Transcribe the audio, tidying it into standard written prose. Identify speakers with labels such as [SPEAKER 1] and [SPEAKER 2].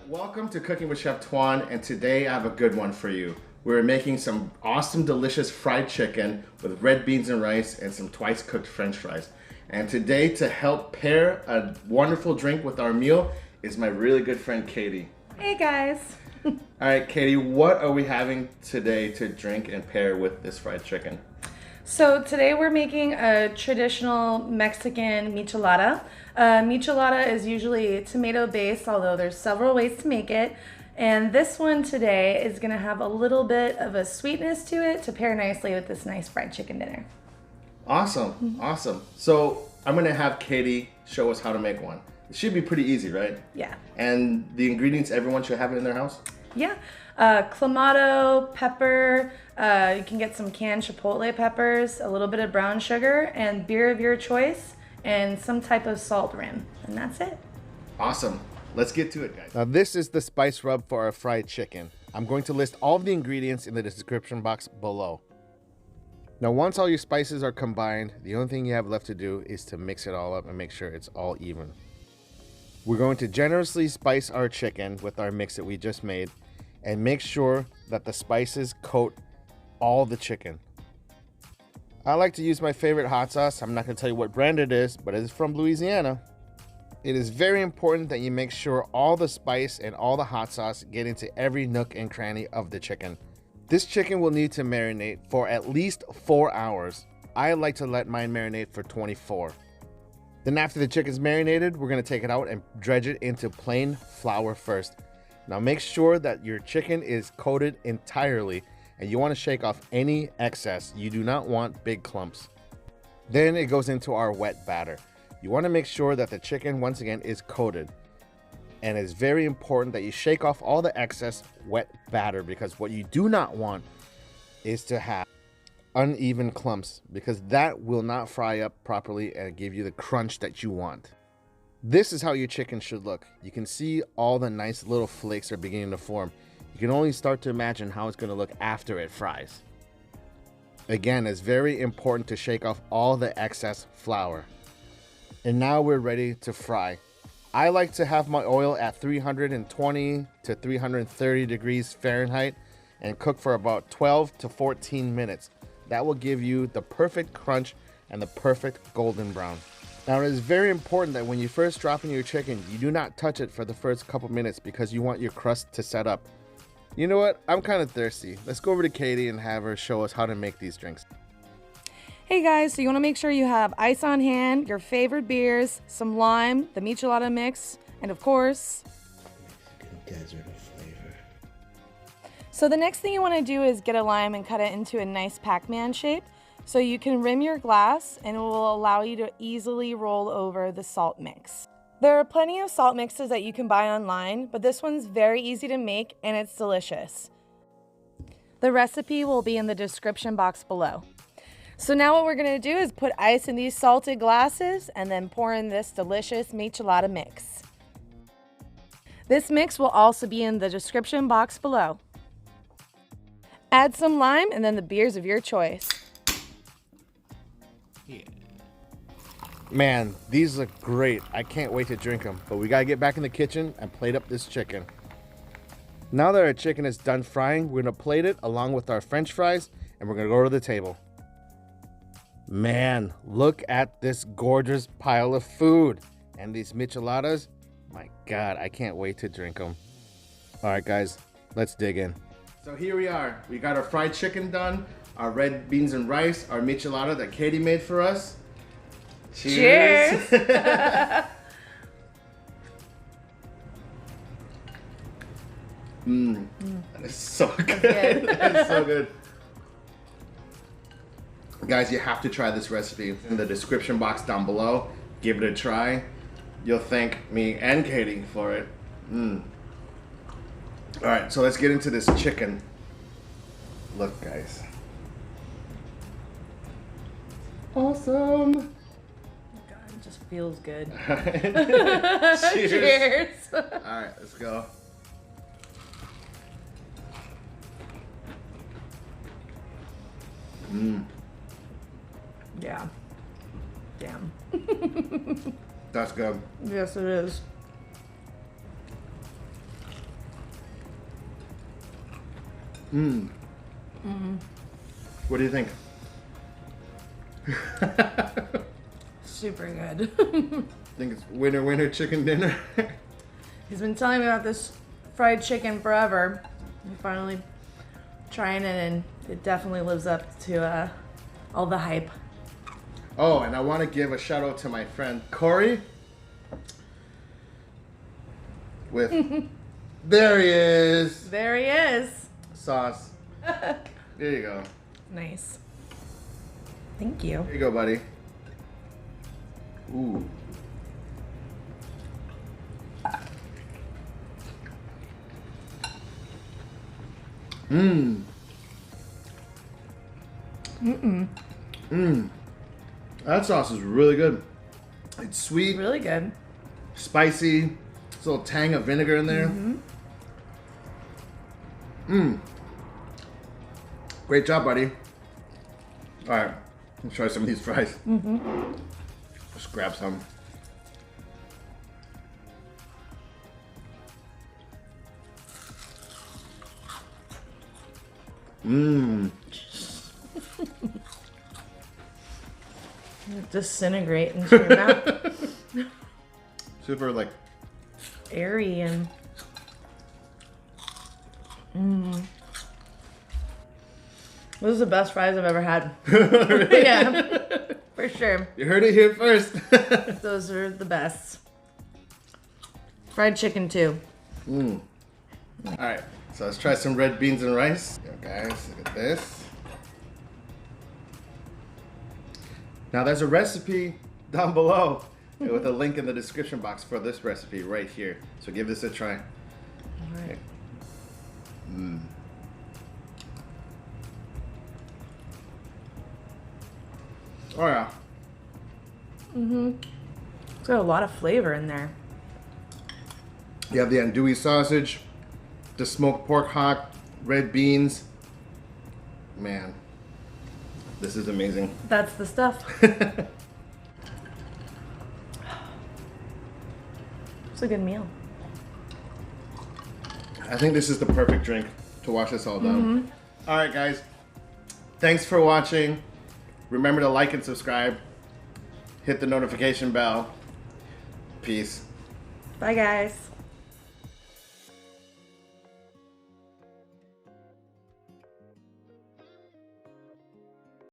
[SPEAKER 1] Welcome to Cooking with Chef Tuan, and today I have a good one for you. We're making some awesome, delicious fried chicken with red beans and rice and some twice cooked French fries. And today, to help pair a wonderful drink with our meal, is my really good friend Katie.
[SPEAKER 2] Hey guys.
[SPEAKER 1] All right, Katie, what are we having today to drink and pair with this fried chicken?
[SPEAKER 2] So today we're making a traditional Mexican michelada. Michelada is usually tomato based, although there's several ways to make it. And this one today is gonna have a little bit of a sweetness to it to pair nicely with this nice fried chicken dinner.
[SPEAKER 1] Awesome, awesome. So I'm gonna have Katie show us how to make one. It should be pretty easy, right?
[SPEAKER 2] Yeah.
[SPEAKER 1] And the ingredients everyone should have it in their house?
[SPEAKER 2] Yeah. Clamato, pepper, you can get some canned chipotle peppers, a little bit of brown sugar, and beer of your choice, and some type of salt rim. And that's it.
[SPEAKER 1] Awesome. Let's get to it, guys. Now this is the spice rub for our fried chicken. I'm going to list all of the ingredients in the description box below. Now once all your spices are combined, the only thing you have left to do is to mix it all up and make sure it's all even. We're going to generously spice our chicken with our mix that we just made and make sure that the spices coat all the chicken. I like to use my favorite hot sauce. I'm not going to tell you what brand it is, but it is from Louisiana. It is very important that you make sure all the spice and all the hot sauce get into every nook and cranny of the chicken. This chicken will need to marinate for at least 4 hours. I like to let mine marinate for 24. Then after the chicken's marinated, we're going to take it out and dredge it into plain flour first. Now make sure that your chicken is coated entirely, and you want to shake off any excess. You do not want big clumps. Then it goes into our wet batter. You want to make sure that the chicken, once again, is coated. And it's very important that you shake off all the excess wet batter, because what you do not want is to have uneven clumps, because that will not fry up properly and give you the crunch that you want. This is how your chicken should look. You can see all the nice little flakes are beginning to form. You can only start to imagine how it's going to look after it fries. Again, it's very important to shake off all the excess flour. And now we're ready to fry. I like to have my oil at 320 to 330 degrees Fahrenheit and cook for about 12 to 14 minutes. That will give you the perfect crunch and the perfect golden brown. Now it is very important that when you first drop in your chicken, you do not touch it for the first couple minutes, because you want your crust to set up. You know what? I'm kind of thirsty. Let's go over to Katie and have her show us how to make these drinks.
[SPEAKER 2] Hey guys, so you want to make sure you have ice on hand, your favorite beers, some lime, the michelada mix, and of course,
[SPEAKER 3] Mexican desert of flavor.
[SPEAKER 2] So the next thing you want to do is get a lime and cut it into a nice Pac-Man shape so you can rim your glass, and it will allow you to easily roll over the salt mix. There are plenty of salt mixes that you can buy online, but this one's very easy to make and it's delicious. The recipe will be in the description box below. So now what we're going to do is put ice in these salted glasses and then pour in this delicious michelada mix. This mix will also be in the description box below. Add some lime and then the beers of your choice.
[SPEAKER 3] Yeah.
[SPEAKER 1] Man, these look great. I can't wait to drink them, but we gotta get back in the kitchen and plate up this chicken. Now that our chicken is done frying, we're gonna plate it along with our French fries, and we're gonna go to the table. Man, look at this gorgeous pile of food. And these micheladas, my God, I can't wait to drink them. All right, guys, let's dig in. So here we are. We got our fried chicken done, our red beans and rice, our michelada that Katie made for us. Cheers.
[SPEAKER 2] Cheers.
[SPEAKER 1] That is so good. That is so good. Guys, you have to try this recipe in the description box down below. Give it a try. You'll thank me and Katie for it. All right, so let's get into this chicken. Look, guys. Awesome.
[SPEAKER 2] God, it just feels good.
[SPEAKER 1] Cheers.
[SPEAKER 2] Cheers.
[SPEAKER 1] All right, let's go.
[SPEAKER 2] Yeah. Damn.
[SPEAKER 1] That's good.
[SPEAKER 2] Yes, it is.
[SPEAKER 1] Mmm. What do you think?
[SPEAKER 2] Super good.
[SPEAKER 1] Think it's winner chicken dinner?
[SPEAKER 2] He's been telling me about this fried chicken forever. I'm finally trying it, and it definitely lives up to all the hype.
[SPEAKER 1] Oh, and I want to give a shout out to my friend Corey. With there he is.
[SPEAKER 2] There he is.
[SPEAKER 1] Sauce. There you go.
[SPEAKER 2] Nice. Thank you.
[SPEAKER 1] There you go, buddy. Ooh. Mmm. Mmm. That sauce is really good. It's sweet.
[SPEAKER 2] Really good.
[SPEAKER 1] Spicy. There's a little tang of vinegar in there. Mmm. Great job, buddy. All right, let's try some of these fries. Just grab some. Mmm.
[SPEAKER 2] Disintegrate into your mouth.
[SPEAKER 1] Super like
[SPEAKER 2] Airy and this is the best fries I've ever had. Yeah, for sure.
[SPEAKER 1] You heard it here first.
[SPEAKER 2] Those are the best. Fried chicken too.
[SPEAKER 1] All right, so let's try some red beans and rice. Yo, guys, look at this. Now there's a recipe down below with a link in the description box for this recipe right here. So give this a try.
[SPEAKER 2] All right.
[SPEAKER 1] Oh yeah.
[SPEAKER 2] It's got a lot of flavor in there.
[SPEAKER 1] You have the andouille sausage, the smoked pork hock, red beans. Man, this is amazing.
[SPEAKER 2] That's the stuff. It's a good meal.
[SPEAKER 1] I think this is the perfect drink to wash this all down. All right, guys. Thanks for watching. Remember to like and subscribe. Hit the notification bell. Peace.
[SPEAKER 2] Bye, guys.